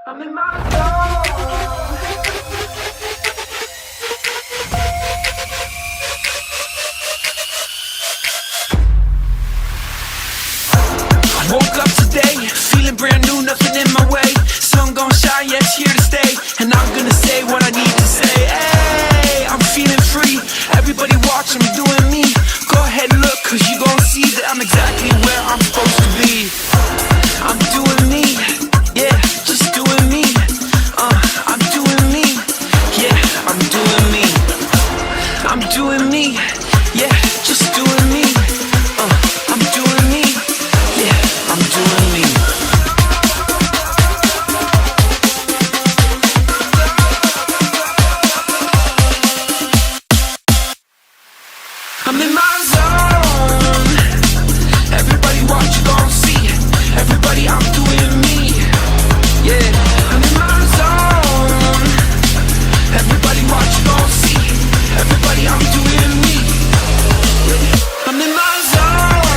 I'm in my zone. I woke up today, feeling brand new, nothing in my way. Sun gon' shine, yeah, it's here to stay. And I'm gonna say what I need to say. Hey, I'm feeling free. Everybody watching me doing me. Go ahead and look, cause you gon' see that I'm exactly where I'm supposed to be. I'm doing me, yeah, just doing me. I'm doing me, yeah, I'm doing me. I'm doing me, yeah, just doing me. I'm doing me, yeah, I'm doing me. I'm in my zone. Everybody watch, you gon' see it. Everybody, I'm doing me. Yeah, I'm in my zone. Everybody watch, you gon' see it. Everybody, I'm doing me. I'm in my zone.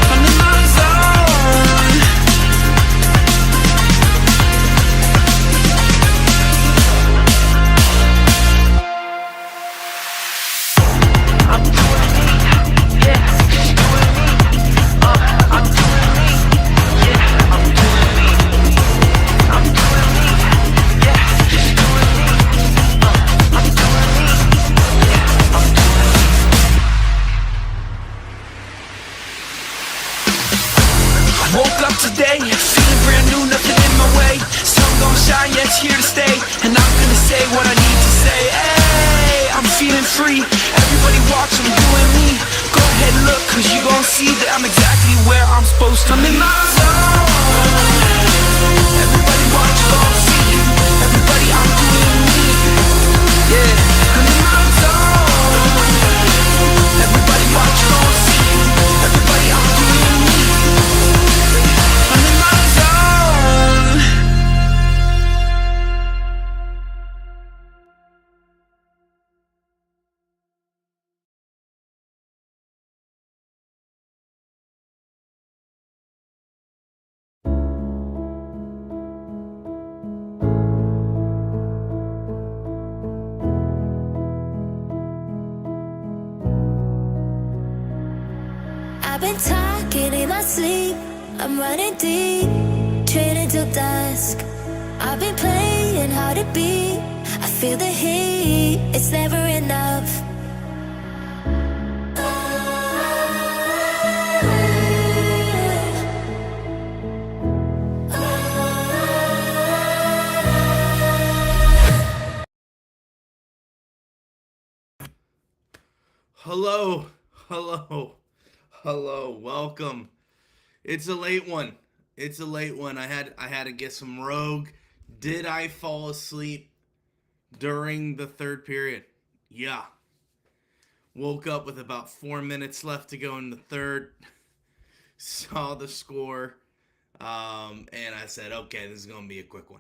I'm in my zone. I'm doing me, yeah, just doing me. I'm doing me, yeah, I'm doing me. I'm doing me, yeah, just doing me. I'm doing me, yeah, I'm doing me. I woke up today, feeling brand new, nothing in my way. Sun gon' shine, yeah, it's here to stay. And I'm gonna say what I need to say. Hey, I'm feeling free. Everybody watch, I'm doing me. Go ahead and look, cause you gon' see that I'm exactly where I'm supposed to be. I'm in my zone. Everybody watch, you gon' see it. Everybody, I'm doing me. Yeah, I'm in my zone. Everybody watch, you gon' see it. Everybody, I'm doing me. I'm in my zone. I've been talking in my sleep. I'm running deep, training till dusk. I've been playing hard to beat. I feel the heat, it's never enough. Hello, hello, hello, welcome. It's a late one. It's a late one. I had to get some Rogue. Did I fall asleep during the third period? Yeah. Woke up with about 4 minutes left to go in the third. Saw the score. And I said, okay, this is gonna be a quick one.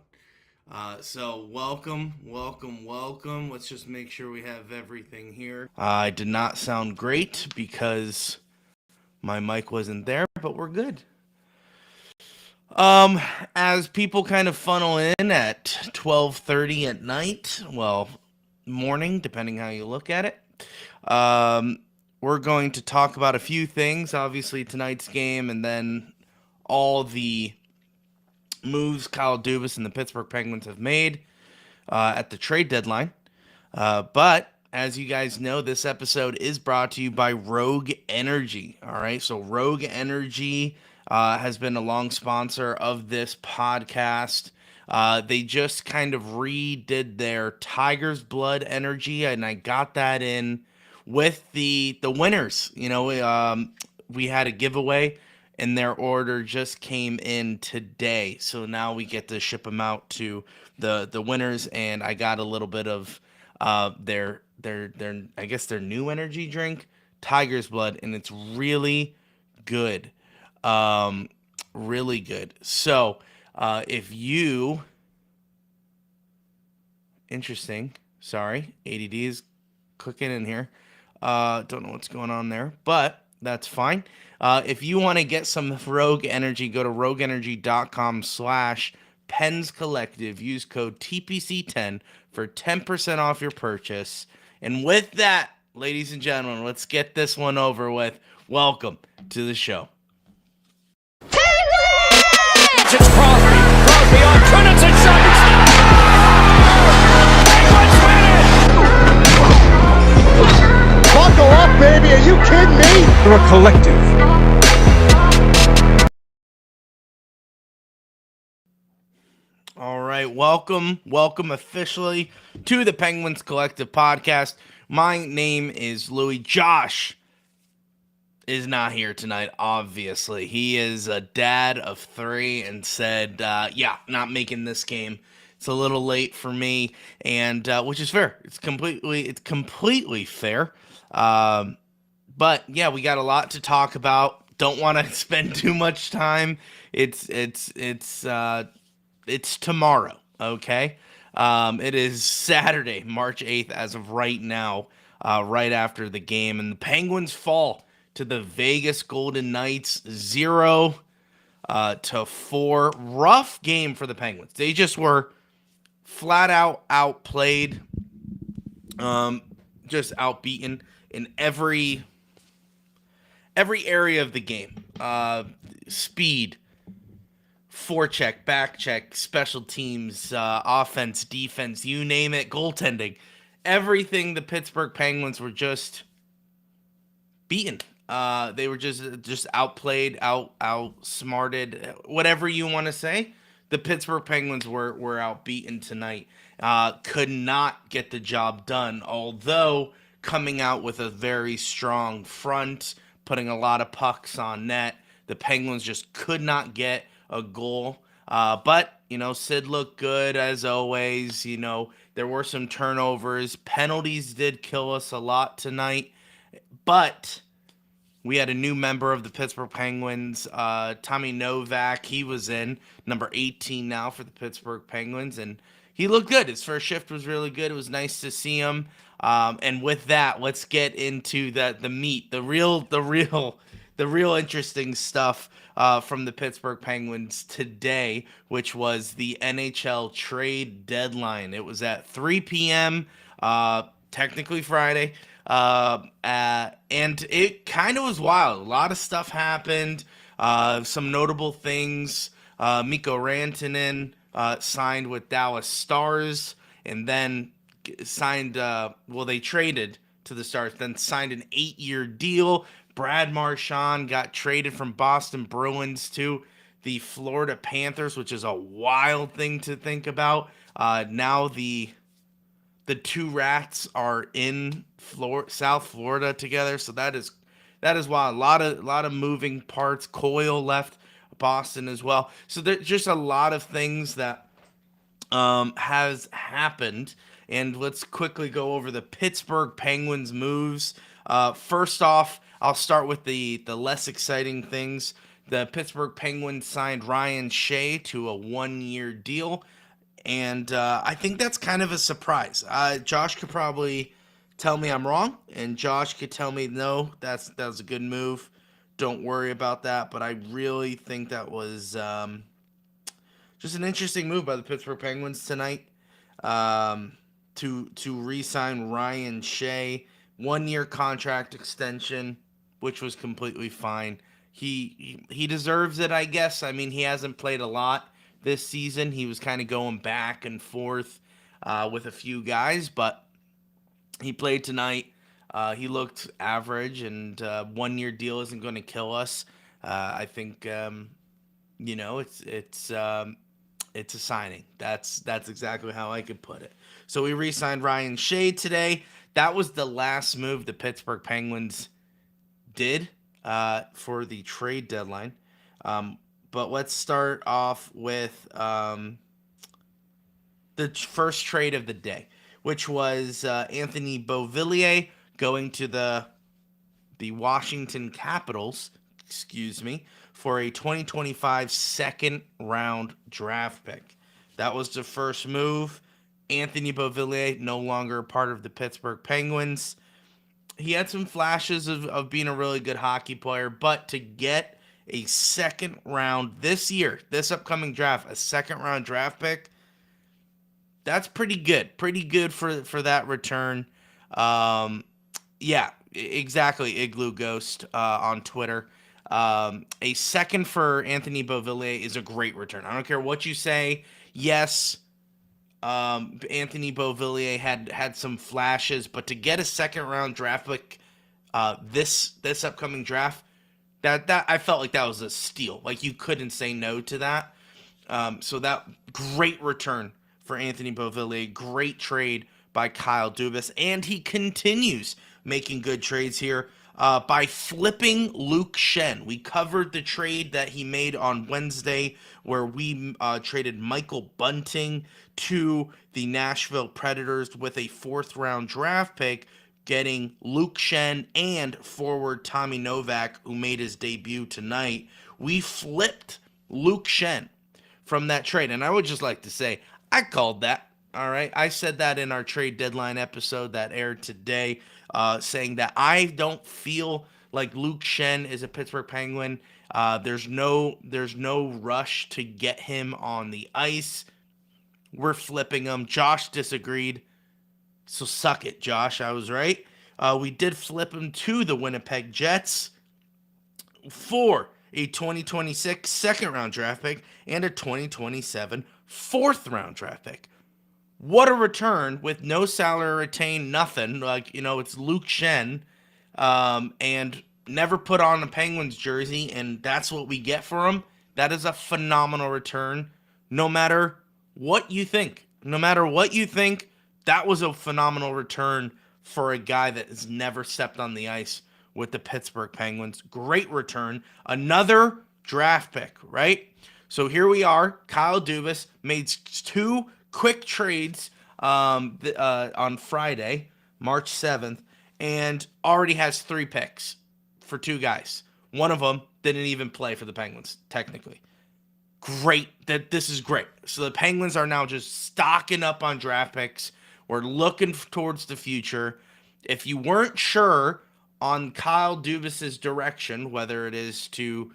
So welcome. Let's just make sure we have everything here. I did not sound great because my mic wasn't there, but we're good. As people kind of funnel in at 12:30 at night, well, morning, depending how you look at it, we're going to talk about a few things. Obviously, tonight's game, and then all the moves Kyle Dubas and the Pittsburgh Penguins have made at the trade deadline. But as you guys know, this episode is brought to you by Rogue Energy. All right, so Rogue Energy has been a long sponsor of this podcast. They just kind of redid their Tiger's Blood Energy, and I got that in with the winners. You know, we had a giveaway, and their order just came in today. So now we get to ship them out to the winners, and I got a little bit of their I guess their new energy drink, Tiger's Blood, and it's really good. Really good. So if you interesting, sorry, ADD is clicking in here. Don't know what's going on there, but That's fine. If you want to get some Rogue Energy, go to rogueenergy.com/Pens Collective. Use code TPC10 for 10% off your purchase. And with that, ladies and gentlemen, let's get this one over with. Welcome to the show. It's Crosby. Crosby on Trinity shot. Penguins win it! Buckle up, baby. Are you kidding me? We're a collective. All right, welcome officially to the Penguins Collective podcast. My name is Louie. Josh is not here tonight, obviously. He is a dad of 3 and said, not making this game. It's a little late for me, and which is fair. It's completely fair. But yeah, we got a lot to talk about. Don't want to spend too much time. It's tomorrow, okay? It is Saturday, March 8th, as of right now, right after the game, and the Penguins fall to the Vegas Golden Knights 0-4. Rough game for the Penguins. They just were flat out outplayed, just outbeaten in every area of the game. Speed, forecheck, back check, special teams, offense, defense, you name it, goaltending. Everything the Pittsburgh Penguins were just beaten. They were just outplayed, outsmarted, whatever you want to say. The Pittsburgh Penguins were outbeaten tonight. Could not get the job done, although coming out with a very strong front, putting a lot of pucks on net. The Penguins just could not get a goal. But, Sid looked good as always. There were some turnovers. Penalties did kill us a lot tonight. But we had a new member of the Pittsburgh Penguins, Tommy Novak. He was in, number 18 now for the Pittsburgh Penguins, and he looked good. His first shift was really good. It was nice to see him. And with that, let's get into the meat, the real interesting stuff from the Pittsburgh Penguins today, which was the NHL trade deadline. It was at 3 p.m., technically Friday. And it kind of was wild. A lot of stuff happened. Some notable things. Mikko Rantanen signed with Dallas Stars, and then signed. They traded to the Stars, then signed an 8-year deal. Brad Marchand got traded from Boston Bruins to the Florida Panthers, which is a wild thing to think about. Now the two Rats are in South Florida together, so that is wild. A lot of moving parts. Coyle left Boston as well, so there's just a lot of things that has happened. And let's quickly go over the Pittsburgh Penguins moves. First off, I'll start with the less exciting things. The Pittsburgh Penguins signed Ryan Shea to a 1-year deal. And I think that's kind of a surprise. Josh could probably tell me I'm wrong, and Josh could tell me, no, that was a good move. Don't worry about that. But I really think that was just an interesting move by the Pittsburgh Penguins tonight to re-sign Ryan Shea. 1-year contract extension, which was completely fine. He deserves it, I guess. I mean, he hasn't played a lot this season. He was kind of going back and forth with a few guys, but he played tonight. He looked average, and 1-year deal isn't going to kill us. I think it's a signing. That's exactly how I could put it. So we re-signed Ryan Shea today. That was the last move the Pittsburgh Penguins did for the trade deadline. But let's start off with the first trade of the day, which was Anthony Beauvillier going to the Washington Capitals, for a 2025 second-round draft pick. That was the first move. Anthony Beauvillier no longer a part of the Pittsburgh Penguins. he had some flashes of being a really good hockey player, but to get a second round this year, this upcoming draft, a second round draft pick, that's pretty good. Pretty good for that return. Yeah, exactly. Igloo Ghost on Twitter. A second for Anthony Beauvillier is a great return. I don't care what you say. Yes, Anthony Beauvillier had some flashes, but to get a second round draft pick this upcoming draft, that I felt like that was a steal. Like you couldn't say no to that. So that great return for Anthony Beauvillier, great trade by Kyle Dubas, and he continues making good trades here by flipping Luke Shen. We covered the trade that he made on Wednesday where we traded Michael Bunting to the Nashville Predators with a fourth round draft pick, getting Luke Shen and forward Tommy Novak, who made his debut tonight. We flipped Luke Shen from that trade. And I would just like to say, I called that. All right. I said that in our trade deadline episode that aired today, saying that I don't feel like Luke Shen is a Pittsburgh Penguin. There's no rush to get him on the ice. We're flipping him. Josh disagreed. So suck it, Josh. I was right. We did flip him to the Winnipeg Jets for a 2026 second round draft pick and a 2027 fourth round draft pick. What a return with no salary retained, nothing. Like, it's Luke Shen, and never put on a Penguins jersey, and that's what we get for him. That is a phenomenal return, no matter what you think. No matter what you think, that was a phenomenal return for a guy that has never stepped on the ice with the Pittsburgh Penguins. Great return. Another draft pick, right? So here we are. Kyle Dubas made two quick trades on Friday, March 7th, and already has 3 picks for 2 guys. One of them didn't even play for the Penguins, technically. Great. This is great. So the Penguins are now just stocking up on draft picks. We're looking towards the future. If you weren't sure on Kyle Dubas's direction, whether it is to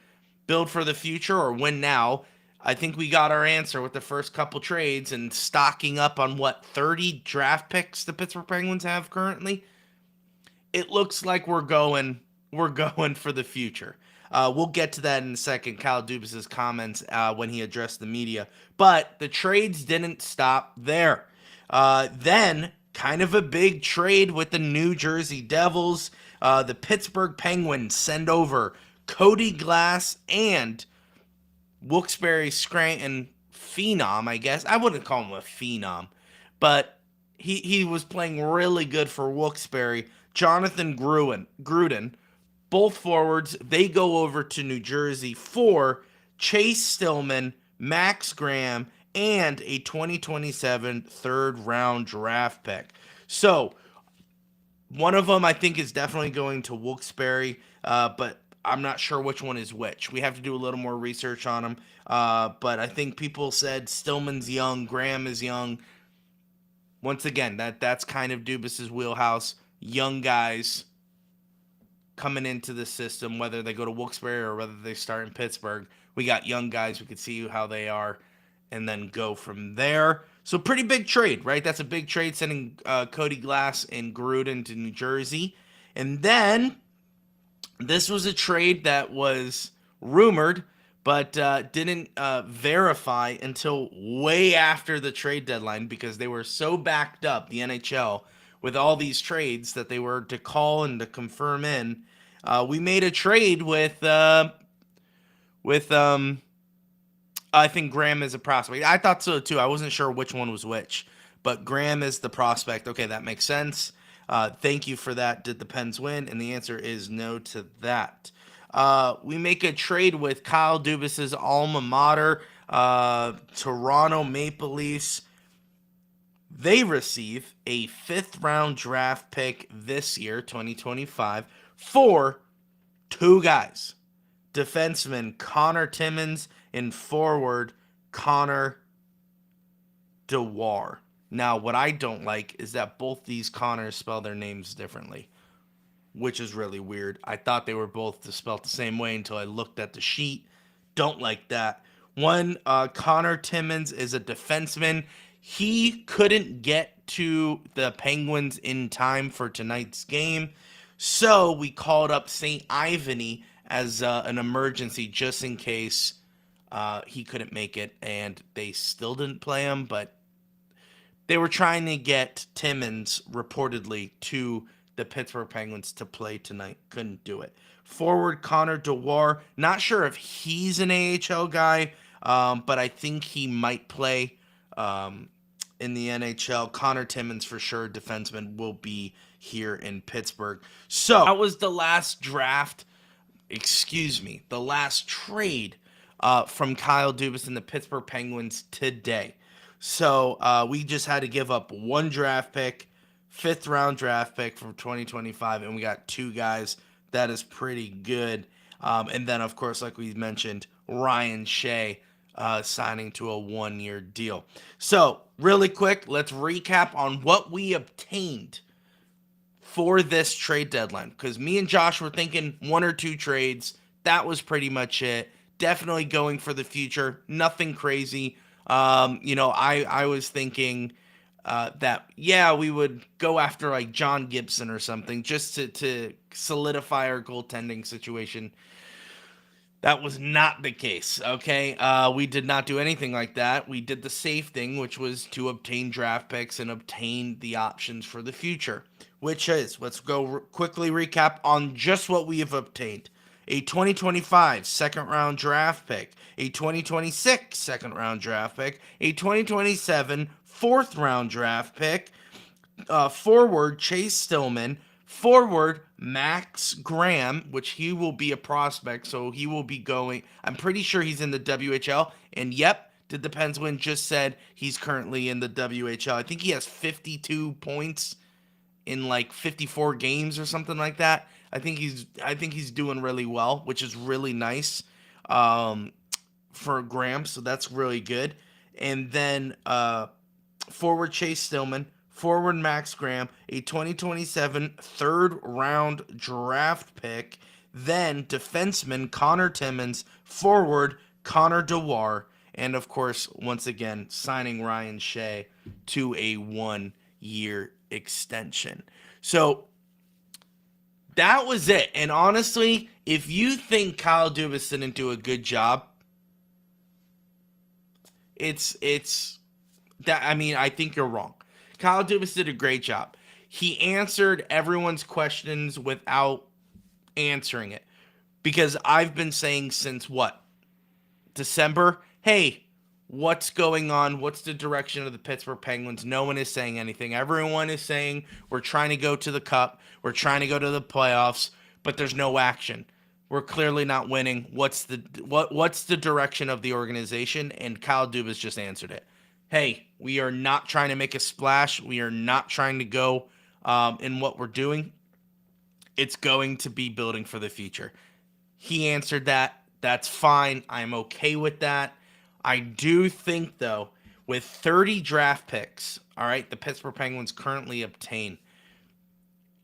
build for the future or win now, I think we got our answer with the first couple trades and stocking up on 30 draft picks the Pittsburgh Penguins have currently. It looks like we're going for the future. We'll get to that in a second, Kyle Dubas's comments when he addressed the media. But the trades didn't stop there. Then, kind of a big trade with the New Jersey Devils. The Pittsburgh Penguins send over Cody Glass and Wilkes-Barre Scranton phenom, I guess. I wouldn't call him a phenom, but he was playing really good for Wilkes-Barre. Jonathan Gruden, both forwards, they go over to New Jersey for Chase Stillman, Max Graham, and a 2027 third-round draft pick. So, one of them I think is definitely going to Wilkes-Barre, but I'm not sure which one is which. We have to do a little more research on them. But I think people said Stillman's young, Graham is young. Once again, that's kind of Dubas's wheelhouse. Young guys coming into the system, whether they go to Wilkes-Barre or whether they start in Pittsburgh. We got young guys. We could see how they are and then go from there. So pretty big trade, right? That's a big trade, sending Cody Glass and Gruden to New Jersey. And then this was a trade that was rumored, but didn't verify until way after the trade deadline because they were so backed up, the NHL, with all these trades that they were to call and to confirm in. We made a trade with I think Graham is a prospect. I thought so too. I wasn't sure which one was which, but Graham is the prospect. Okay, that makes sense. Thank you for that. Did the Pens win? And the answer is no to that. We make a trade with Kyle Dubas's alma mater, Toronto Maple Leafs. They receive a 5th round draft pick this year, 2025, for 2 guys. Defenseman Connor Timmins and forward Connor Dewar. Now, what I don't like is that both these Connors spell their names differently. which is really weird. I thought they were both spelled the same way until I looked at the sheet. Don't like that. One, Connor Timmins is a defenseman. He couldn't get to the Penguins in time for tonight's game, so we called up St. Ivany as an emergency just in case he couldn't make it, and they still didn't play him, but they were trying to get Timmins reportedly to the Pittsburgh Penguins to play tonight. Couldn't do it. Forward Connor Dewar, not sure if he's an AHL guy, but I think he might play in the NHL. Connor Timmins for sure, defenseman, will be here in Pittsburgh. So that was the last the last trade from Kyle Dubas and the Pittsburgh Penguins today. So we just had to give up one draft pick, 5th round draft pick from 2025, and we got 2 guys. That is pretty good. And then, of course, like we mentioned, Ryan Shea signing to a 1-year deal. So really quick, let's recap on what we obtained for this trade deadline, because me and Josh were thinking 1 or 2 trades. That was pretty much it. Definitely going for the future. Nothing crazy. I was thinking that, we would go after like John Gibson or something just to solidify our goaltending situation. That was not the case, okay? We did not do anything like that. We did the safe thing, which was to obtain draft picks and obtain the options for the future, which is, let's go quickly recap on just what we have obtained. A 2025 second-round draft pick, a 2026 second-round draft pick, a 2027 fourth-round draft pick, forward Chase Stillman, forward Max Graham, which he will be a prospect, so he will be going. I'm pretty sure he's in the WHL, and yep, the Pensguin just said he's currently in the WHL. I think he has 52 points in like 54 games or something like that. I think he's doing really well, which is really nice for Graham, so that's really good. And then forward Chase Stillman, forward Max Graham, a 2027 third-round draft pick, then defenseman Connor Timmins, forward Connor Dewar, and of course, once again, signing Ryan Shea to a 1-year extension. So that was it. And honestly, if you think Kyle Dubas didn't do a good job, I think you're wrong. Kyle Dubas did a great job. He answered everyone's questions without answering it. Because I've been saying since December, hey, what's going on? What's the direction of the Pittsburgh Penguins? No one is saying anything. Everyone is saying we're trying to go to the Cup. We're trying to go to the playoffs, but there's no action. We're clearly not winning. What's the direction of the organization? And Kyle Dubas just answered it. Hey, we are not trying to make a splash. We are not trying to go in what we're doing. It's going to be building for the future. He answered that. That's fine. I'm okay with that. I do think, though, with 30 draft picks, all right, the Pittsburgh Penguins currently obtain,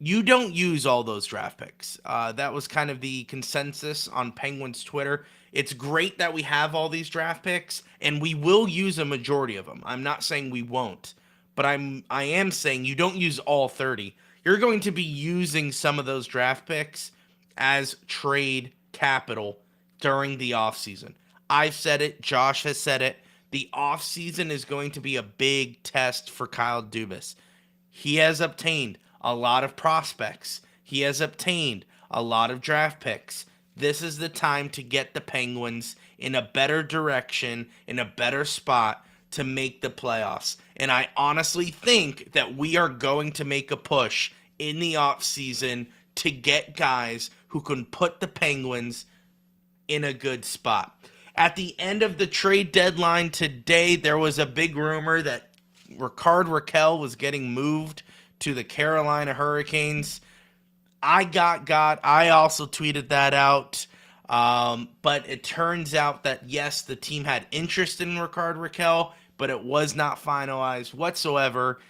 you don't use all those draft picks. That was kind of the consensus on Penguins Twitter. It's great that we have all these draft picks, and we will use a majority of them. I'm not saying we won't, but I am saying you don't use all 30. You're going to be using some of those draft picks as trade capital during the offseason. I've said it. Josh has said it. The offseason is going to be a big test for Kyle Dubas. He has obtained a lot of prospects. He has obtained a lot of draft picks. This is the time to get the Penguins in a better direction, in a better spot to make the playoffs. And I honestly think that we are going to make a push in the offseason to get guys who can put the Penguins in a good spot. At the end of the trade deadline today, there was a big rumor that Rickard Rakell was getting moved to the Carolina Hurricanes. I also tweeted that out. But it turns out that, yes, the team had interest in Rickard Rakell, but it was not finalized whatsoever.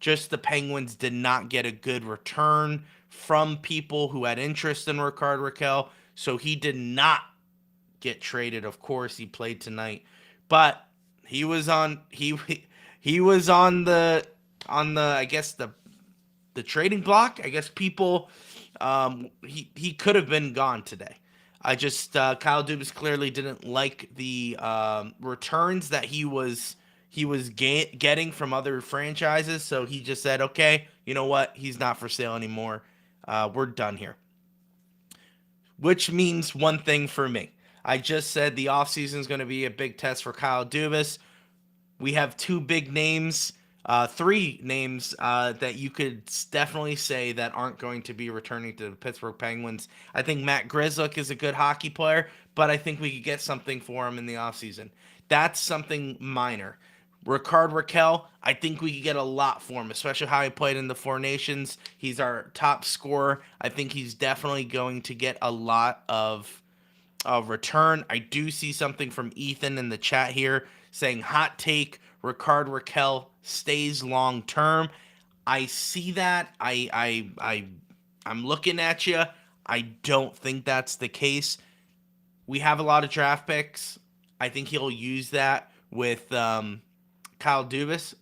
Just the Penguins did not get a good return from people who had interest in Rickard Rakell, so he did not get traded. Of course, he played tonight, but he was on he was on the I guess the trading block. I guess people he could have been gone today. I just Kyle Dubas clearly didn't like the returns that he was getting from other franchises, so he just said, okay, you know what, he's not for sale anymore. We're done here. Which means one thing for me. I just said the offseason is going to be a big test for Kyle Dubas. We have two big names, three names that you could definitely say that aren't going to be returning to the Pittsburgh Penguins. I think Matt Grzelcyk is a good hockey player, but I think we could get something for him in the offseason. That's something minor. Rickard Rakell, I think we could get a lot for him, especially how he played in the Four Nations. He's our top scorer. I think he's definitely going to get a lot of return. I do see something from Ethan in the chat here saying, hot take, Rickard Rakell stays long term. I see that. I'm looking at you. I don't think that's the case. We have a lot of draft picks. I think he'll use that with Kyle Dubas.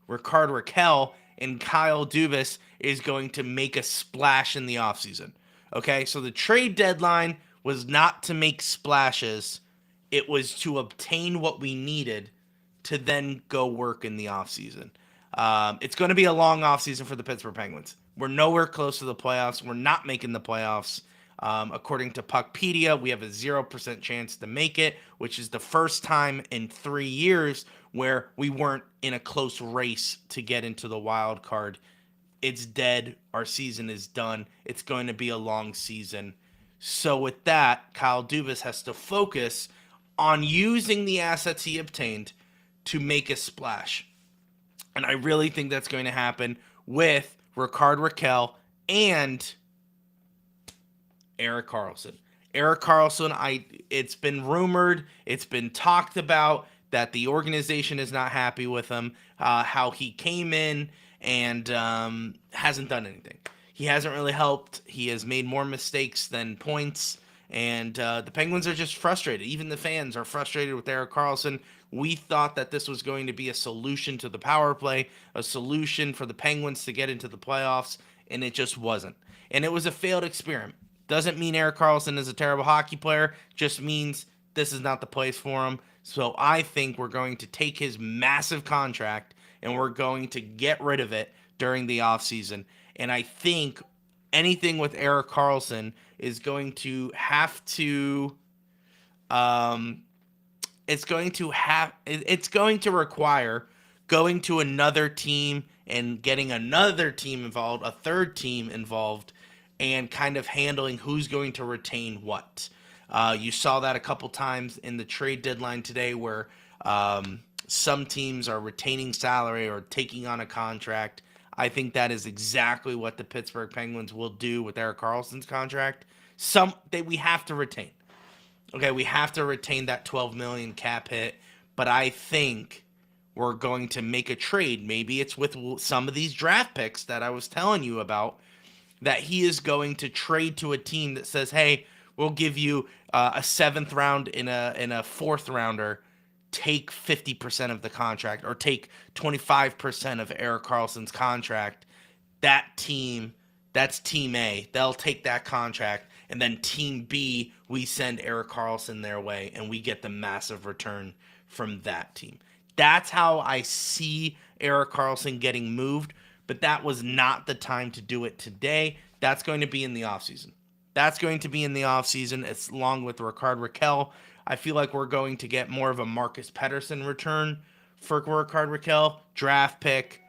Rickard Rakell, and Kyle Dubas is going to make a splash in the offseason. Okay, so the trade deadline was not to make splashes. It was to obtain what we needed to then go work in the offseason. It's going to be a long offseason for the Pittsburgh Penguins. We're nowhere close to the playoffs. We're not making the playoffs. According to Puckpedia, we have a 0% chance to make it, which is the first time in 3 years where we weren't in a close race to get into the wild card. It's dead. Our season is done. It's going to be a long season. So with that, Kyle Dubas has to focus on using the assets he obtained to make a splash. And I really think that's going to happen with Rickard Rakell and Erik Karlsson. Erik Karlsson, it's been rumored, it's been talked about that the organization is not happy with him, how he came in and hasn't done anything. He hasn't really helped. He has made more mistakes than points, and the Penguins are just frustrated. Even the fans are frustrated with Erik Karlsson. We thought that this was going to be a solution to the power play, a solution for the Penguins to get into the playoffs, and it just wasn't. And it was a failed experiment. Doesn't mean Erik Karlsson is a terrible hockey player, just means this is not the place for him. So I think we're going to take his massive contract and we're going to get rid of it during the offseason. And I think anything with Erik Karlsson is going to have to it's going to require going to another team and getting another team involved, a third team involved, and kind of handling who's going to retain what. You saw that a couple times in the trade deadline today where some teams are retaining salary or taking on a contract. I think that is exactly what the Pittsburgh Penguins will do with Erik Karlsson's contract. We have to retain. Okay, we have to retain that $12 million cap hit, but I think we're going to make a trade. Maybe it's with some of these draft picks that I was telling you about, that he is going to trade to a team that says, hey, we'll give you a seventh round in a fourth rounder, take 50% of the contract, or take 25% of Erik Karlsson's contract. That's Team A. They'll take that contract, and then Team B, we send Erik Karlsson their way, and we get the massive return from that team. That's how I see Erik Karlsson getting moved, but that was not the time to do it today. That's going to be in the offseason. It's along with Rickard Rakell. I feel like we're going to get more of a Marcus Pettersson return for Rickard Rakell. Draft pick,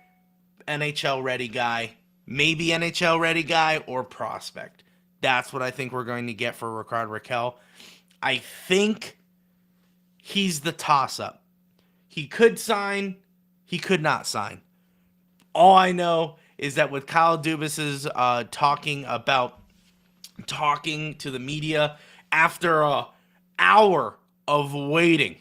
NHL-ready guy, maybe NHL-ready guy or prospect. That's what I think we're going to get for Rickard Rakell. I think he's the toss-up. He could sign, he could not sign. All I know is that with Kyle Dubas's talking to the media after an hour of waiting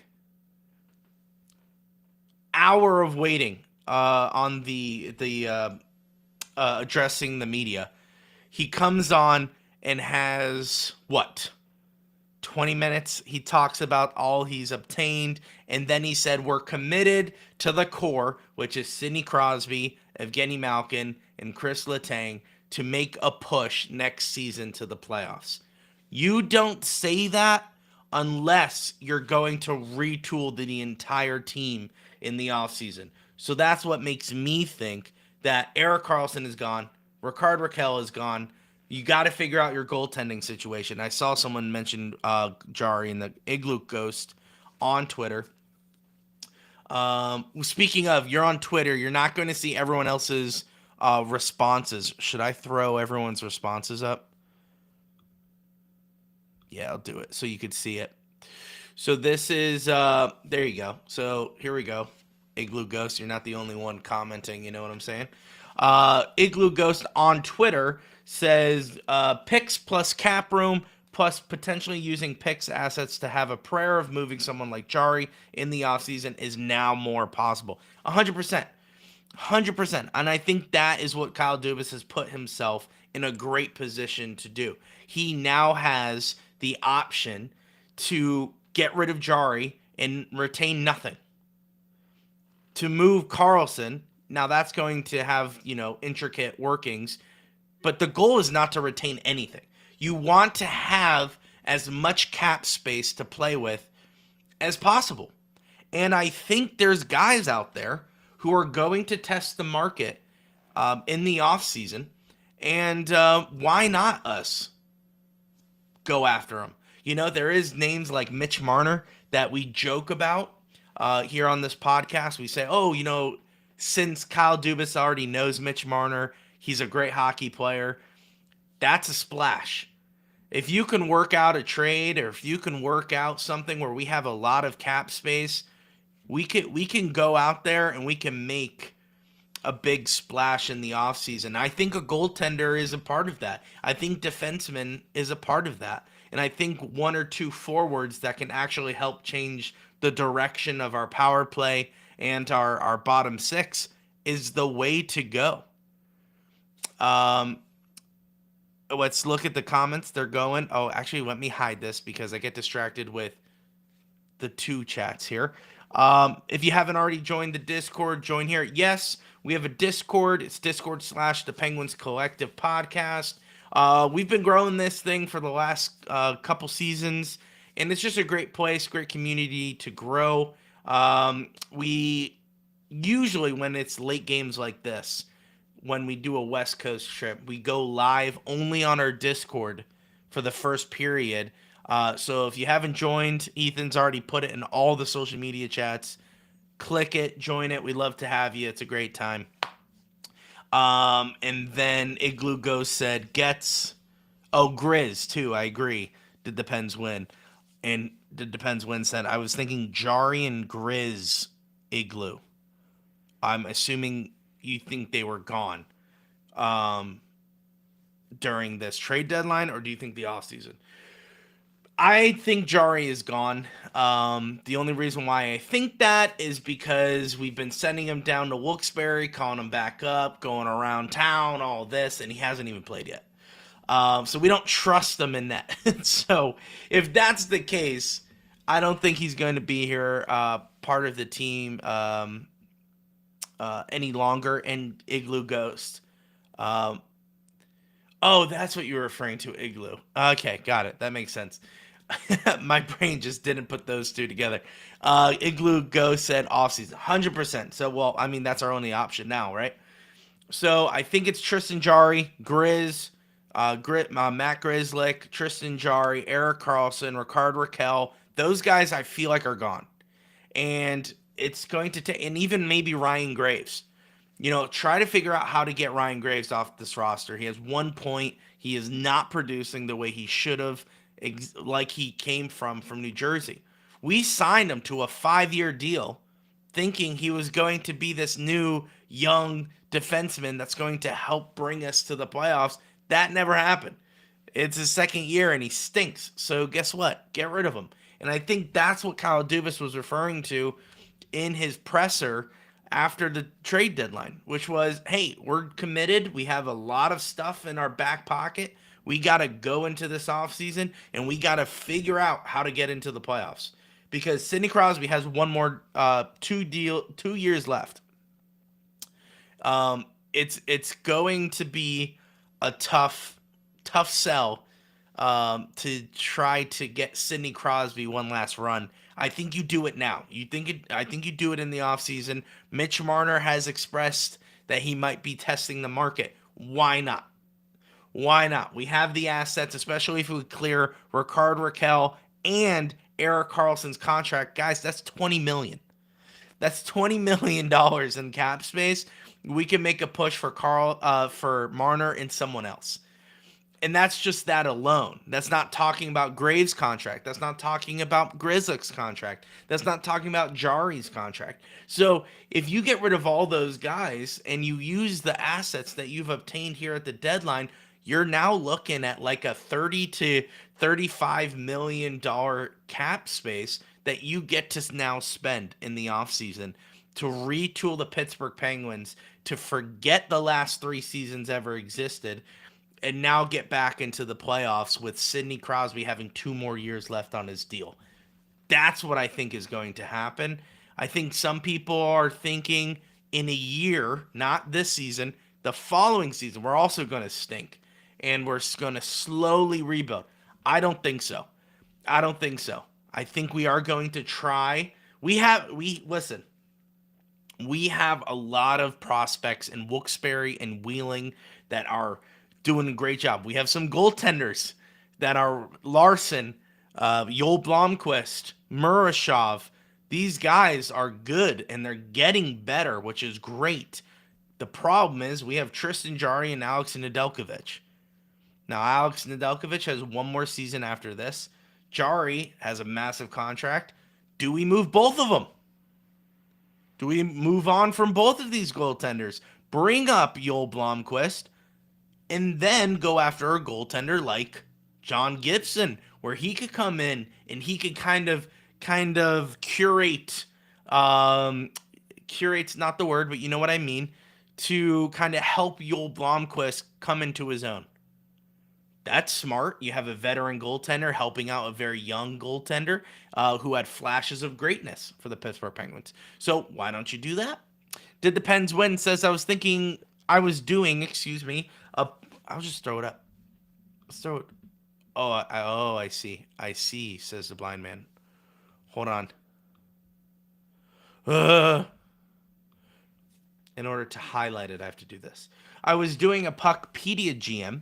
on the addressing the media. He comes on and has, 20 minutes. He talks about all he's obtained, and then he said, we're committed to the core, which is Sidney Crosby, Evgeny Malkin, and Chris Letang, to make a push next season to the playoffs. You don't say that unless you're going to retool the entire team in the offseason. So that's what makes me think that Erik Karlsson is gone, Rickard Rakell is gone. You got to figure out your goaltending situation. I saw someone mention Jari and the Igloo Ghost on Twitter. Speaking of, you're on Twitter. You're not going to see everyone else's responses. Should I throw everyone's responses up? Yeah, I'll do it so you could see it. So this is, there you go. So here we go. Igloo Ghost, you're not the only one commenting, you know what I'm saying? Igloo Ghost on Twitter says, picks plus cap room plus potentially using picks assets to have a prayer of moving someone like Jari in the offseason is now more possible. 100%. 100%. And I think that is what Kyle Dubas has put himself in a great position to do. He now has the option to get rid of Jari and retain nothing. To move Karlsson, now that's going to have, intricate workings, but the goal is not to retain anything. You want to have as much cap space to play with as possible. And I think there's guys out there who are going to test the market in the offseason. And why not us go after them? There is names like Mitch Marner that we joke about here on this podcast. We say, since Kyle Dubas already knows Mitch Marner, he's a great hockey player. That's a splash. If you can work out a trade, or if you can work out something where we have a lot of cap space, we can go out there and we can make a big splash in the offseason. I think a goaltender is a part of that. I think defenseman is a part of that. And I think one or two forwards that can actually help change the direction of our power play and our bottom six is the way to go. Let's look at the comments. They're going. Oh, actually, let me hide this because I get distracted with the two chats here. If you haven't already joined the Discord, join here. Yes, we have a Discord. It's Discord/the Penguins Collective Podcast. We've been growing this thing for the last couple seasons, and it's just a great place, great community to grow. We usually, when it's late games like this, when we do a West Coast trip, we go live only on our Discord for the first period. So if you haven't joined, Ethan's already put it in all the social media chats. Click it, join it. We'd love to have you. It's a great time. And then Igloo Ghost said, Grizz too. I agree. Did the Pens win? And Did the Pens win said, I was thinking Jari and Grizz Igloo. I'm assuming you think they were gone during this trade deadline, or do you think the offseason? I think Jari is gone. The only reason why I think that is because we've been sending him down to Wilkes-Barre, calling him back up, going around town, all this, and he hasn't even played yet. So we don't trust him in that. So if that's the case, I don't think he's going to be here, part of the team any longer. And Igloo Ghost. Oh, that's what you were referring to, Igloo. Okay, got it. That makes sense. My brain just didn't put those two together. Igloo Ghost said offseason, 100%. So, well, I mean, that's our only option now, right? So I think it's Tristan Jari, Grizz, Matt Grzelcyk, Tristan Jari, Erik Karlsson, Rickard Rakell. Those guys I feel like are gone. And it's going to take, and even maybe Ryan Graves. Try to figure out how to get Ryan Graves off this roster. He has 1 point. He is not producing the way he should have, like he came from New Jersey. We signed him to a 5-year deal thinking he was going to be this new young defenseman that's going to help bring us to the playoffs. That never happened. It's his second year and he stinks. So guess what? Get rid of him. And I think that's what Kyle Dubas was referring to in his presser after the trade deadline, which was, hey, we're committed. We have a lot of stuff in our back pocket. We got to go into this offseason and we got to figure out how to get into the playoffs because Sidney Crosby has one more 2 years left. It's going to be a tough sell to try to get Sidney Crosby one last run. I think you do it now. I think you do it in the offseason. Mitch Marner has expressed that he might be testing the market. Why not? Why not? We have the assets, especially if we clear Rickard Rakell and Erik Karlsson's contract. Guys, that's $20 million. That's $20 million in cap space. We can make a push for for Marner and someone else. And that's just that alone. That's not talking about Graves' contract. That's not talking about Grzelcyk's contract. That's not talking about Jari's contract. So if you get rid of all those guys and you use the assets that you've obtained here at the deadline, you're now looking at like a $30 to $35 million cap space that you get to now spend in the offseason to retool the Pittsburgh Penguins, to forget the last 3 seasons ever existed, and now get back into the playoffs with Sidney Crosby having 2 more years left on his deal. That's what I think is going to happen. I think some people are thinking in a year, not this season, the following season, we're also going to stink. And we're going to slowly rebuild. I don't think so. I think we are going to try. We have a lot of prospects in Wilkes-Barre and Wheeling that are doing a great job. We have some goaltenders that are Larson, Joel Blomqvist, Murashov. These guys are good and they're getting better, which is great. The problem is we have Tristan Jarry and Alex Nedeljkovic. Now, Alex Nedeljkovic has 1 more season after this. Jarry has a massive contract. Do we move both of them? Do we move on from both of these goaltenders? Bring up Joel Blomqvist and then go after a goaltender like John Gibson, where he could come in and he could kind of curate, curate's not the word, but you know what I mean, to kind of help Joel Blomqvist come into his own. That's smart. You have a veteran goaltender helping out a very young goaltender who had flashes of greatness for the Pittsburgh Penguins. So why don't you do that? Did the Pens win? Says I'll just throw it up. Let's throw it. I see, says the blind man. Hold on. In order to highlight it, I have to do this. I was doing a Puckpedia GM.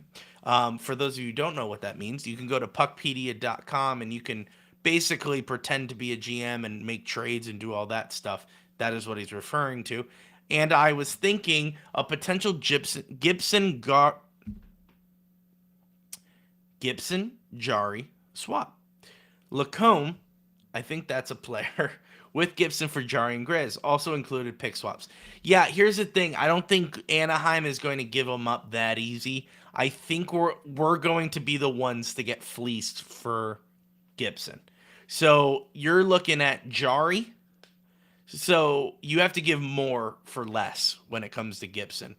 For those of you who don't know what that means, you can go to puckpedia.com and you can basically pretend to be a GM and make trades and do all that stuff. That is what he's referring to. And I was thinking a potential Gibson Jarry swap. Lacombe, I think that's a player with Gibson for Jarry and Grizz. Also included pick swaps. Yeah, here's the thing. I don't think Anaheim is going to give them up that easy. I think we're going to be the ones to get fleeced for Gibson. So you're looking at Jarry. So you have to give more for less when it comes to Gibson.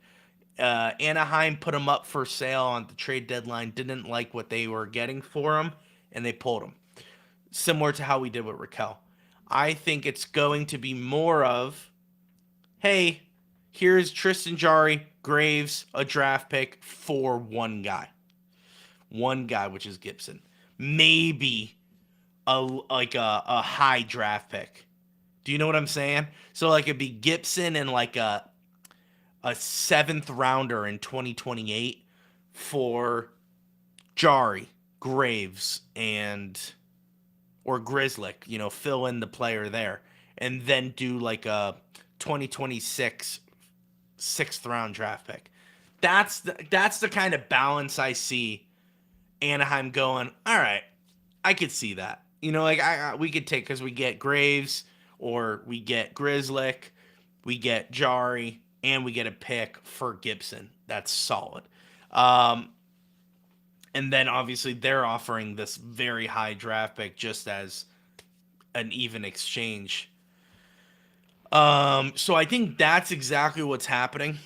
Anaheim put him up for sale on the trade deadline, didn't like what they were getting for him, and they pulled him. Similar to how we did with Rakell. I think it's going to be more of, hey, here's Tristan Jarry, Graves, a draft pick for one guy. One guy, which is Gibson. Maybe a high draft pick. Do you know what I'm saying? So like it'd be Gibson and like a 7th rounder in 2028 for Jarry, Graves, or Grzelcyk, fill in the player there. And then do like a 2026 6th round draft pick. That's the kind of balance I see Anaheim going, all right, I could see that. We could take, because we get Graves, or we get Grzelcyk, we get Jarry, and we get a pick for Gibson. That's solid. And then obviously they're offering this very high draft pick just as an even exchange. So I think that's exactly what's happening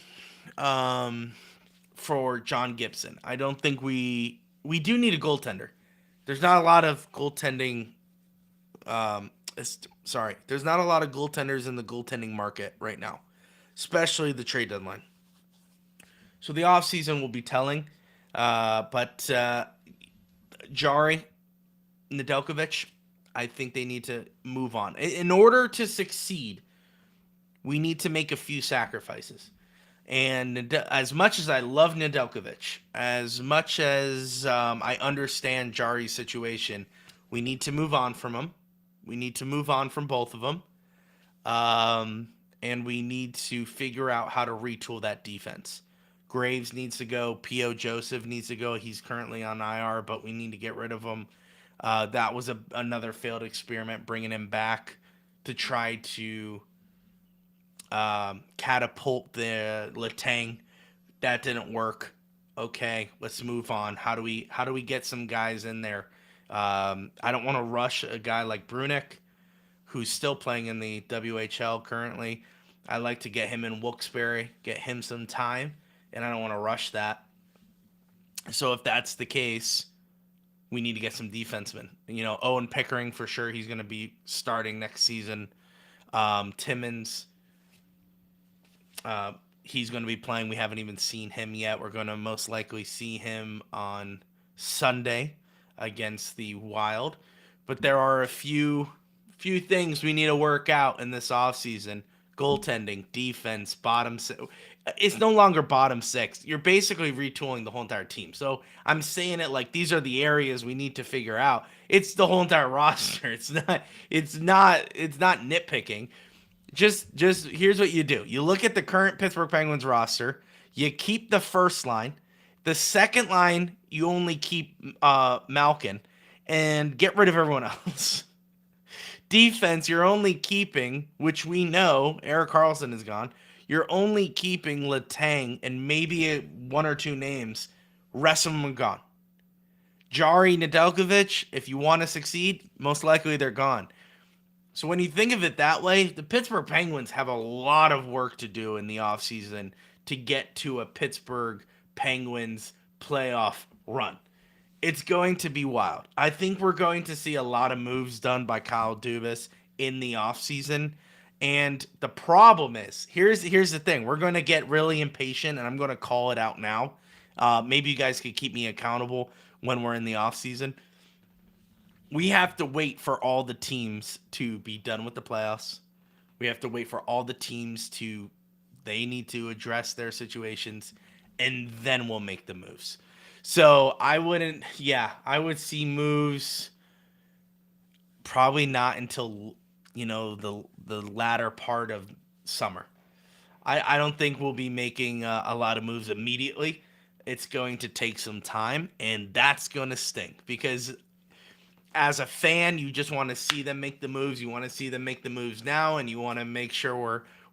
for John Gibson. I don't think we do need a goaltender. There's not a lot of goaltending. There's not a lot of goaltenders in the goaltending market right now, especially the trade deadline. So the offseason will be telling. But Jari, Nedeljkovic, I think they need to move on. In order to succeed, we need to make a few sacrifices. And as much as I love Nedeljkovic, as much as I understand Jari's situation, we need to move on from him. We need to move on from both of them. And we need to figure out how to retool that defense. Graves needs to go. P.O. Joseph needs to go. He's currently on IR, but we need to get rid of him. That was another failed experiment, bringing him back to try to catapult the Letang. That didn't work. Okay, let's move on. How do we get some guys in there? I don't want to rush a guy like Brunick, who's still playing in the WHL currently. I like to get him in Wilkes-Barre, get him some time, and I don't want to rush that. So if that's the case, we need to get some defensemen. Owen Pickering for sure. He's going to be starting next season. Timmins, he's going to be playing. We haven't even seen him yet. We're going to most likely see him on Sunday against the Wild. But there are a few things we need to work out in this offseason. Goaltending, defense, bottom six. It's no longer bottom six. You're basically retooling the whole entire team. So I'm saying it like these are the areas we need to figure out. It's the whole entire roster. It's not nitpicking. Just here's what you do. You look at the current Pittsburgh Penguins roster. You keep the first line. The second line, you only keep Malkin and get rid of everyone else. Defense, you're only keeping, which we know, Erik Karlsson is gone. You're only keeping Letang and maybe one or two names. Rest of them are gone. Jari, Nedeljkovic, if you want to succeed, most likely they're gone. So when you think of it that way, the Pittsburgh Penguins have a lot of work to do in the offseason to get to a Pittsburgh Penguins playoff run. It's going to be wild. I think we're going to see a lot of moves done by Kyle Dubas in the offseason. And the problem is, here's the thing. We're going to get really impatient, and I'm going to call it out now. Maybe you guys could keep me accountable when we're in the offseason. We have to wait for all the teams to be done with the playoffs. We have to wait for all the teams they need to address their situations, and then we'll make the moves. So I would see moves probably not until, the latter part of summer. I don't think we'll be making a lot of moves immediately. It's going to take some time, and that's going to stink because as a fan, you just want to see them make the moves. You want to see them make the moves now, and you want to make sure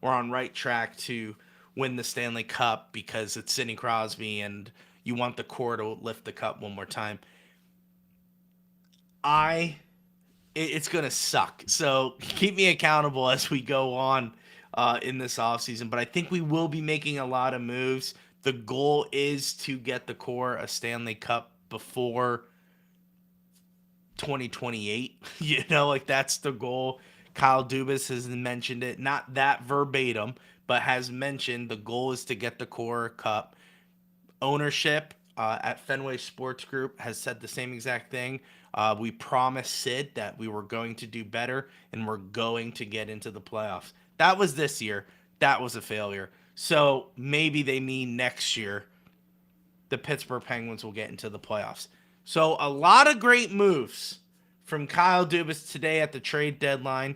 we're on right track to win the Stanley Cup because it's Sidney Crosby, and you want the core to lift the cup one more time. It's going to suck. So keep me accountable as we go on in this offseason. But I think we will be making a lot of moves. The goal is to get the core a Stanley Cup before 2028. That's the goal. Kyle Dubas has mentioned it, not that verbatim, but has mentioned the goal is to get the core cup. Ownership at Fenway Sports Group has said the same exact thing. We promised Sid that we were going to do better and we're going to get into the playoffs. That was this year. That was a failure. So maybe they mean next year the Pittsburgh Penguins will get into the playoffs. So a lot of great moves from Kyle Dubas today at the trade deadline.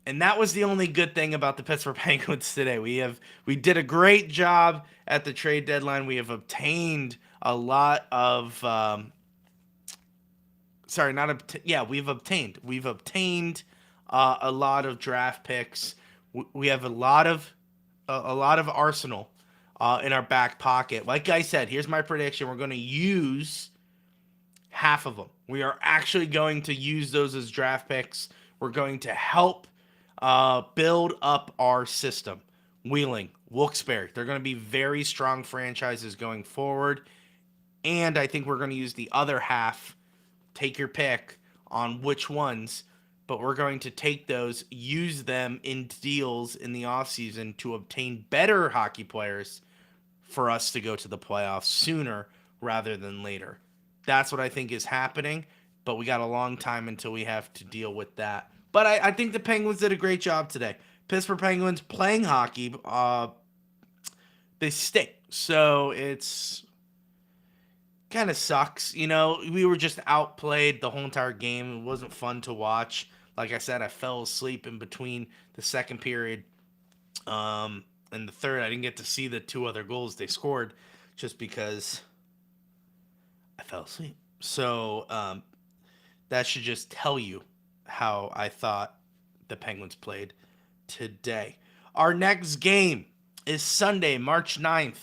And that was the only good thing about the Pittsburgh Penguins today. We did a great job at the trade deadline. We have obtained a lot of we've obtained a lot of draft picks. We have a lot of arsenal in our back pocket. Like I said, here's my prediction. We're going to use half of them. We are actually going to use those as draft picks. We're going to help build up our system. Wheeling, Wilkes-Barre, they're going to be very strong franchises going forward. And I think we're going to use the other half, take your pick on which ones, but we're going to take those, use them in deals in the offseason to obtain better hockey players for us to go to the playoffs sooner rather than later. That's what I think is happening, but we got a long time until we have to deal with that. But I think the Penguins did a great job today. Pittsburgh Penguins playing hockey, they stink. So it's kind of sucks. You know, we were just outplayed the whole entire game. It wasn't fun to watch. Like I said, I fell asleep in between the second period and the third. I didn't get to see the two other goals they scored just because I fell asleep. So that should just tell you how I thought the Penguins played today. Our next game is Sunday, March 9th.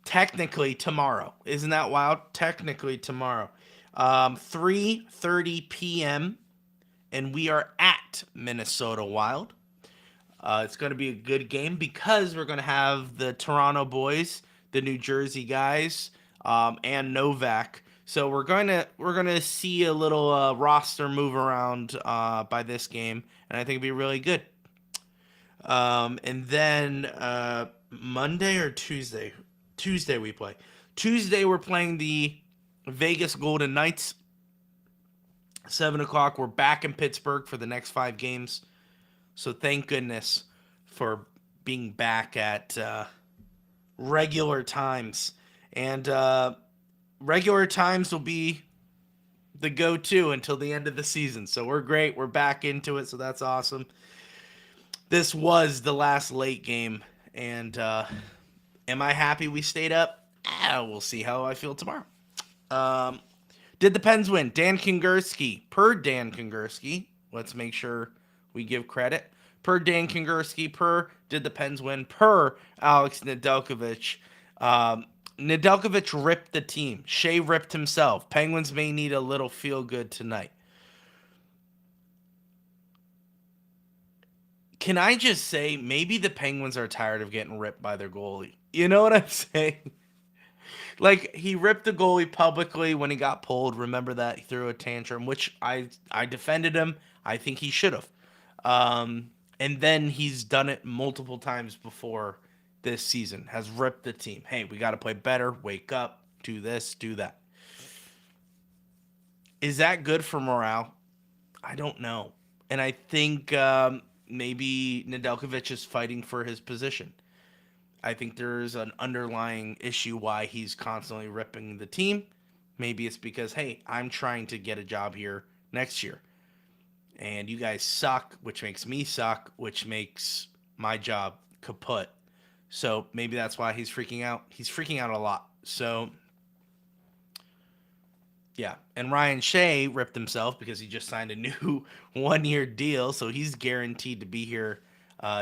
Technically tomorrow. Isn't that wild? Technically tomorrow. 3:30 p.m. and we are at Minnesota Wild. It's going to be a good game because we're going to have the Toronto boys, the New Jersey guys, and Novak. So we're going to see a little roster move around by this game, and I think it'll be really good. And then Monday or Tuesday. Tuesday we play. Tuesday we're playing the Vegas Golden Knights. 7 o'clock. We're back in Pittsburgh for the next 5 games. So thank goodness for being back at regular times. And regular times will be the go-to until the end of the season. So we're great. We're back into it. So that's awesome. This was the last late game. And am I happy we stayed up? We'll see how I feel tomorrow. Did the Pens win? Dan Kingerski. Per Dan Kingerski. Let's make sure we give credit. Per Dan Kingerski. Per did the Pens win? Per Alex Nedeljkovic. Nedeljkovic ripped the team. Shea ripped himself. Penguins may need a little feel-good tonight. Can I just say, maybe the Penguins are tired of getting ripped by their goalie? You know what I'm saying? Like, he ripped the goalie publicly when he got pulled. Remember that? He threw a tantrum, which I defended him. I think he should have. And then he's done it multiple times before this season. Has ripped the team. Hey, we got to play better. Wake up. Do this. Do that. Is that good for morale? I don't know. And I think maybe Nedeljkovic is fighting for his position. I think there's an underlying issue why he's constantly ripping the team. Maybe it's because, hey, I'm trying to get a job here next year. And you guys suck, which makes me suck, which makes my job kaput. So maybe that's why he's freaking out. He's freaking out a lot. So, yeah. And Ryan Shea ripped himself because he just signed a new 1-year deal. So he's guaranteed to be here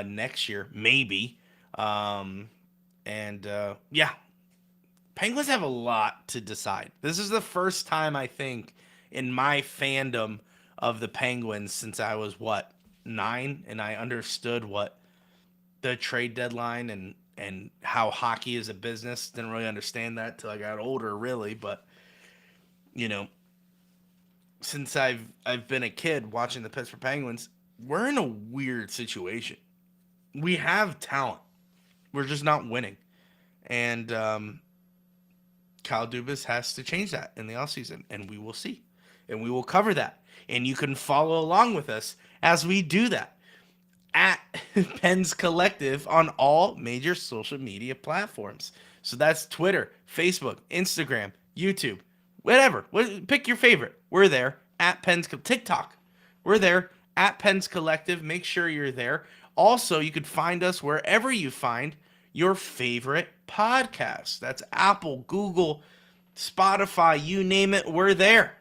next year, maybe. Yeah, Penguins have a lot to decide. This is the first time, I think, in my fandom of the Penguins since I was, 9? And I understood what the trade deadline and how hockey is a business. Didn't really understand that till I got older, really. But, you know, since I've been a kid watching the Pittsburgh Penguins, we're in a weird situation. We have talent. We're just not winning. And Kyle Dubas has to change that in the offseason, and we will see. And we will cover that. And you can follow along with us as we do that at Pens Collective on all major social media platforms. So that's Twitter, Facebook, Instagram, YouTube, whatever. Pick your favorite. We're there at Pens TikTok. We're there at Pens Collective. Make sure you're there. Also, you could find us wherever you find your favorite podcast. That's Apple, Google, Spotify, you name it, we're there.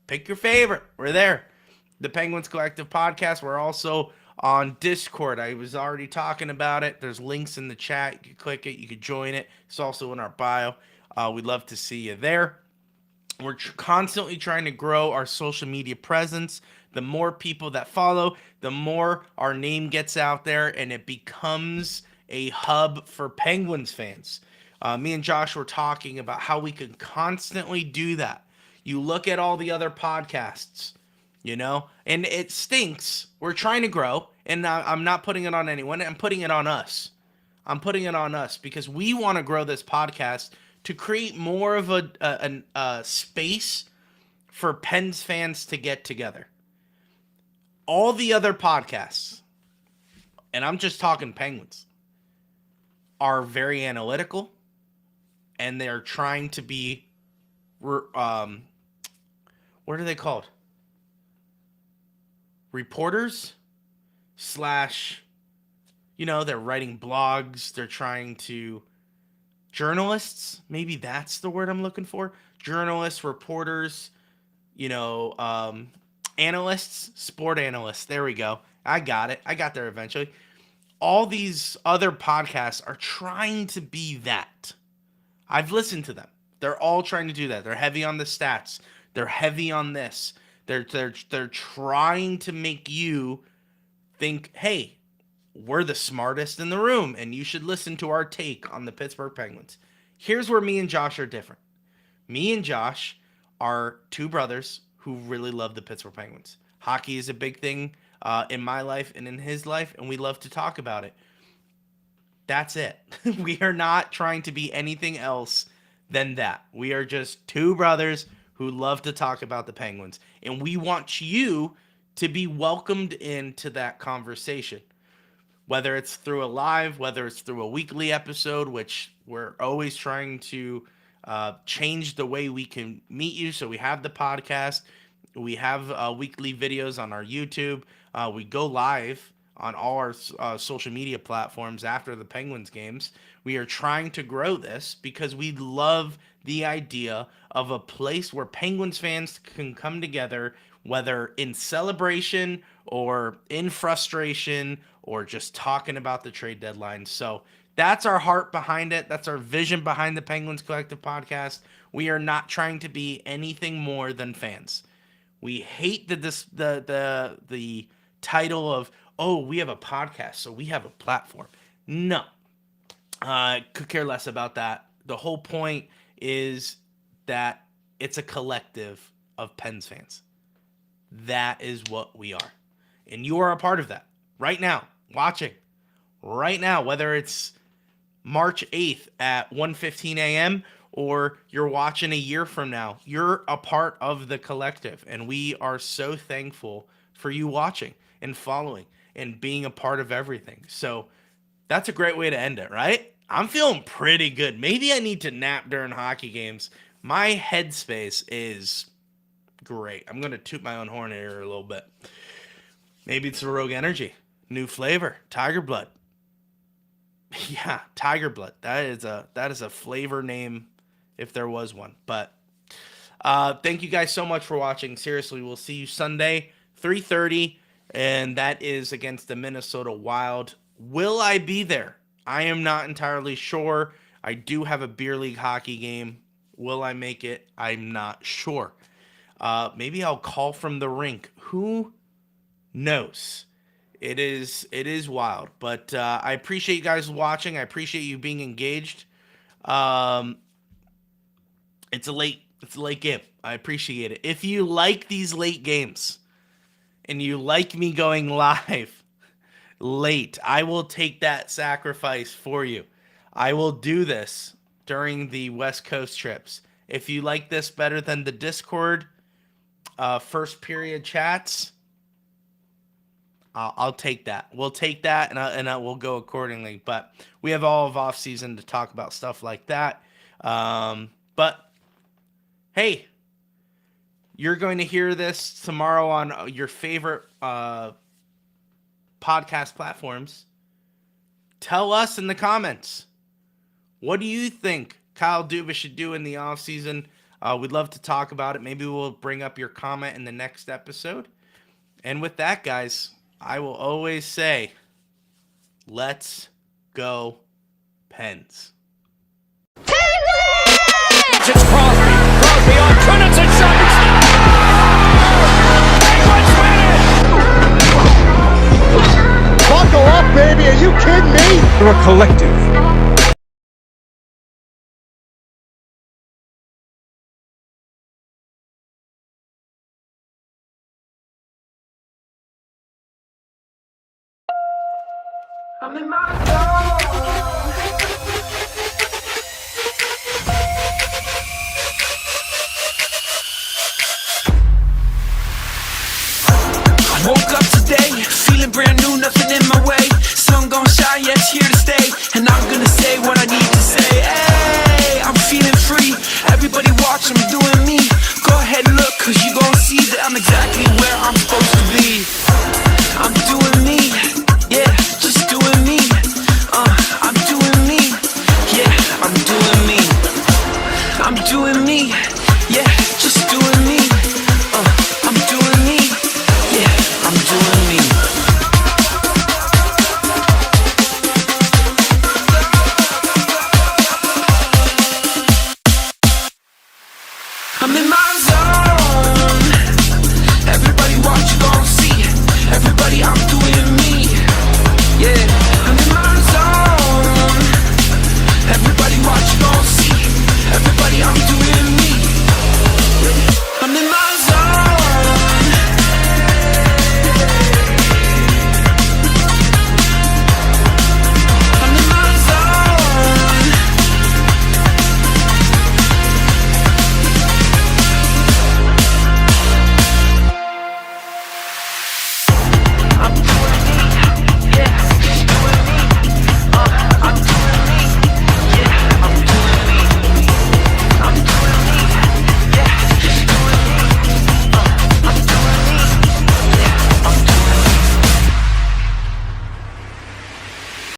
Pick your favorite. We're there. The Penguins Collective Podcast. We're also on Discord. I was already talking about it. There's links in the chat. You can click it. You can join it. It's also in our bio. We'd love to see you there. We're constantly trying to grow our social media presence, The more people that follow, the more our name gets out there, and it becomes a hub for Penguins fans. Me and Josh were talking about how we can constantly do that. You look at all the other podcasts, and it stinks. We're trying to grow, and I'm not putting it on anyone. I'm putting it on us. I'm putting it on us because we want to grow this podcast to create more of a space for Pens fans to get together. All the other podcasts, and I'm just talking Penguins, are very analytical, and they're trying to be, what are they called? Reporters / they're writing blogs. They're trying to, journalists, maybe that's the word I'm looking for. Journalists, reporters, analysts, sport analysts. There we go. I got it. I got there eventually. All these other podcasts are trying to be that. I've listened to them. They're all trying to do that. They're heavy on the stats. They're heavy on this. They're trying to make you think, hey, we're the smartest in the room, and you should listen to our take on the Pittsburgh Penguins. Here's where me and Josh are different. Me and Josh are two brothers who really love the Pittsburgh Penguins. Hockey is a big thing in my life and in his life, and we love to talk about it. That's it. We are not trying to be anything else than that. We are just two brothers who love to talk about the Penguins, and we want you to be welcomed into that conversation. Whether it's through a live, whether it's through a weekly episode, which we're always trying to change the way we can meet you. So we have the podcast. We have weekly videos on our YouTube. We go live on all our social media platforms after the Penguins games. We are trying to grow this because we love the idea of a place where Penguins fans can come together, whether in celebration or in frustration or just talking about the trade deadline. So that's our heart behind it. That's our vision behind the Penguins Collective podcast. We are not trying to be anything more than fans. We hate the title of, oh, we have a podcast, so we have a platform. No. Could care less about that. The whole point is that it's a collective of Pens fans. That is what we are. And you are a part of that right now, watching right now, whether it's March 8th at 1:15 a.m. or you're watching a year from now. You're a part of the collective, and we are so thankful for you watching and following and being a part of everything. So that's a great way to end it, right? I'm feeling pretty good. Maybe I need to nap during hockey games. My headspace is great. I'm going to toot my own horn here a little bit. Maybe it's the Rogue Energy. New flavor. Tiger Blood. Yeah, Tiger Blood. That is a flavor name if there was one. But thank you guys so much for watching. Seriously, we'll see you Sunday, 3:30, and that is against the Minnesota Wild. Will I be there? I am not entirely sure. I do have a beer league hockey game. Will I make it? I'm not sure. Maybe I'll call from the rink. Who knows? It is wild, but I appreciate you guys watching. I appreciate you being engaged. It's a late game. I appreciate it. If you like these late games and you like me going live late, I will take that sacrifice for you. I will do this during the West Coast trips. If you like this better than the Discord first period chats, I'll take that. We'll take that, and I will go accordingly. But we have all of off season to talk about stuff like that. But hey, you're going to hear this tomorrow on your favorite podcast platforms. Tell us in the comments, what do you think Kyle Dubas should do in the off season? We'd love to talk about it. Maybe we'll bring up your comment in the next episode. And with that, guys, I will always say, let's go Pens. It's Crosby on Trinity shot. Penguins win it. you kidding me? We're a collective. I'm in my zone. I woke up today, feeling brand new, nothing in my way. Sun gon' shine, yeah, it's here to stay. And I'm gonna say what I need to say. Hey, I'm feeling free. Everybody watch, I'm doing me. Go ahead and look, cause you gon' see that I'm exactly where I'm supposed to be. I'm doing me, yeah, just doing me. I'm doing me, yeah, I'm doing me. I'm doing me, yeah, just doing me. I'm doing me, yeah, I'm doing me. I'm in my zone. Everybody watch, you gon' see. Everybody, I'm doing me, yeah.